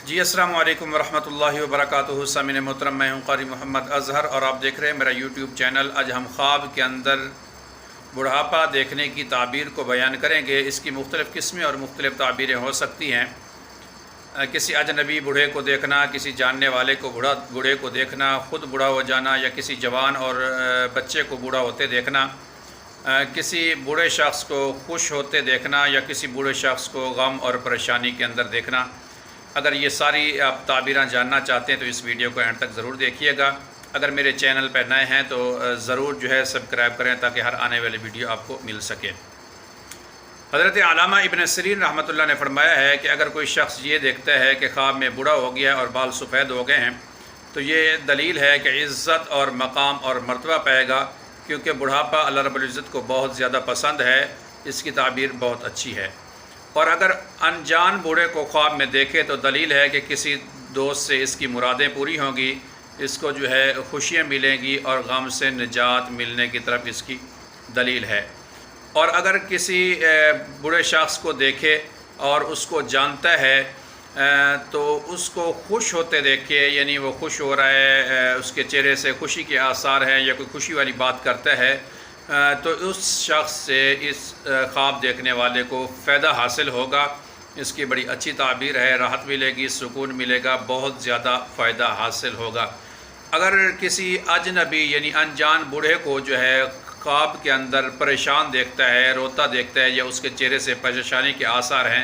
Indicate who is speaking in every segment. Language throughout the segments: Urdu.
Speaker 1: جی السلام علیکم ورحمۃ اللہ وبرکاتہ۔ سامعین محترم، میں ہوں قاری محمد اظہر اور آپ دیکھ رہے ہیں میرا یوٹیوب چینل۔ آج ہم خواب کے اندر بڑھاپا دیکھنے کی تعبیر کو بیان کریں گے۔ اس کی مختلف قسمیں اور مختلف تعبیریں ہو سکتی ہیں۔ کسی اجنبی بوڑھے کو دیکھنا، کسی جاننے والے کو بوڑھے کو دیکھنا، خود بوڑھا ہو جانا، یا کسی جوان اور بچے کو بوڑھا ہوتے دیکھنا، کسی بوڑھے شخص کو خوش ہوتے دیکھنا، یا کسی بوڑھے شخص کو غم اور پریشانی کے اندر دیکھنا۔ اگر یہ ساری آپ تعبیریں جاننا چاہتے ہیں تو اس ویڈیو کو اینڈ تک ضرور دیکھیے گا۔ اگر میرے چینل پہ نئے ہیں تو ضرور سبسکرائب کریں تاکہ ہر آنے والی ویڈیو آپ کو مل سکے۔ حضرت علامہ ابن سیرین رحمۃ اللہ نے فرمایا ہے کہ اگر کوئی شخص یہ دیکھتا ہے کہ خواب میں بوڑھا ہو گیا اور بال سفید ہو گئے ہیں تو یہ دلیل ہے کہ عزت اور مقام اور مرتبہ پائے گا، کیونکہ بڑھاپا اللہ رب العزت کو بہت زیادہ پسند ہے۔ اس کی تعبیر بہت اچھی ہے۔ اور اگر انجان بوڑھے کو خواب میں دیکھے تو دلیل ہے کہ کسی دوست سے اس کی مرادیں پوری ہوں گی، اس کو خوشیاں ملیں گی اور غم سے نجات ملنے کی طرف اس کی دلیل ہے۔ اور اگر کسی بوڑھے شخص کو دیکھے اور اس کو جانتا ہے تو اس کو خوش ہوتے دیکھے، یعنی وہ خوش ہو رہا ہے، اس کے چہرے سے خوشی کے آثار ہیں یا کوئی خوشی والی بات کرتا ہے، تو اس شخص سے اس خواب دیکھنے والے کو فائدہ حاصل ہوگا۔ اس کی بڑی اچھی تعبیر ہے، راحت ملے گی، سکون ملے گا، بہت زیادہ فائدہ حاصل ہوگا۔ اگر کسی اجنبی یعنی انجان بوڑھے کو خواب کے اندر پریشان دیکھتا ہے، روتا دیکھتا ہے، یا اس کے چہرے سے پریشانی کے آثار ہیں،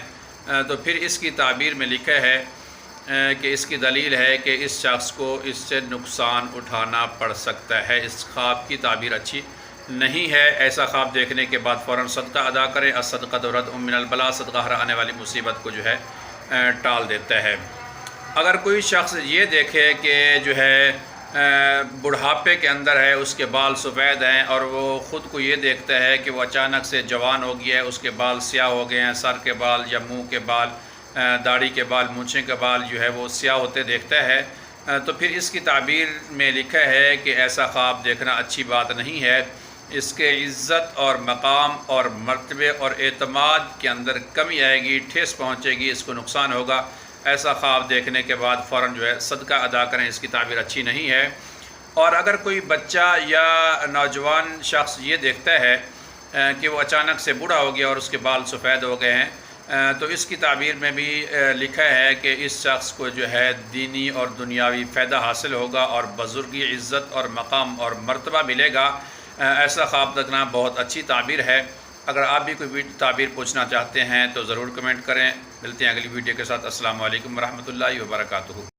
Speaker 1: تو پھر اس کی تعبیر میں لکھا ہے کہ اس کی دلیل ہے کہ اس شخص کو اس سے نقصان اٹھانا پڑ سکتا ہے۔ اس خواب کی تعبیر اچھی نہیں ہے۔ ایسا خواب دیکھنے کے بعد فوراً صدقہ ادا کریں۔ الصدقۃ رد من البلاء، صدقہ ہر آنے والی مصیبت کو ٹال دیتا ہے۔ اگر کوئی شخص یہ دیکھے کہ بڑھاپے کے اندر ہے، اس کے بال سفید ہیں، اور وہ خود کو یہ دیکھتا ہے کہ وہ اچانک سے جوان ہو گیا ہے، اس کے بال سیاہ ہو گئے ہیں، سر کے بال یا منہ کے بال، داڑھی کے بال، مونچھیں کے بال وہ سیاہ ہوتے دیکھتا ہے، تو پھر اس کی تعبیر میں لکھا ہے کہ ایسا خواب دیکھنا اچھی بات نہیں ہے۔ اس کے عزت اور مقام اور مرتبے اور اعتماد کے اندر کمی آئے گی، ٹھیس پہنچے گی، اس کو نقصان ہوگا۔ ایسا خواب دیکھنے کے بعد فوراً صدقہ ادا کریں۔ اس کی تعبیر اچھی نہیں ہے۔ اور اگر کوئی بچہ یا نوجوان شخص یہ دیکھتا ہے کہ وہ اچانک سے بوڑھا ہو گیا اور اس کے بال سفید ہو گئے ہیں، تو اس کی تعبیر میں بھی لکھا ہے کہ اس شخص کو دینی اور دنیاوی فائدہ حاصل ہوگا اور بزرگی، عزت اور مقام اور مرتبہ ملے گا۔ ایسا خواب دیکھنا بہت اچھی تعبیر ہے۔ اگر آپ بھی کوئی تعبیر پوچھنا چاہتے ہیں تو ضرور کمنٹ کریں۔ ملتے ہیں اگلی ویڈیو کے ساتھ۔ السلام علیکم ورحمۃ اللہ وبرکاتہ۔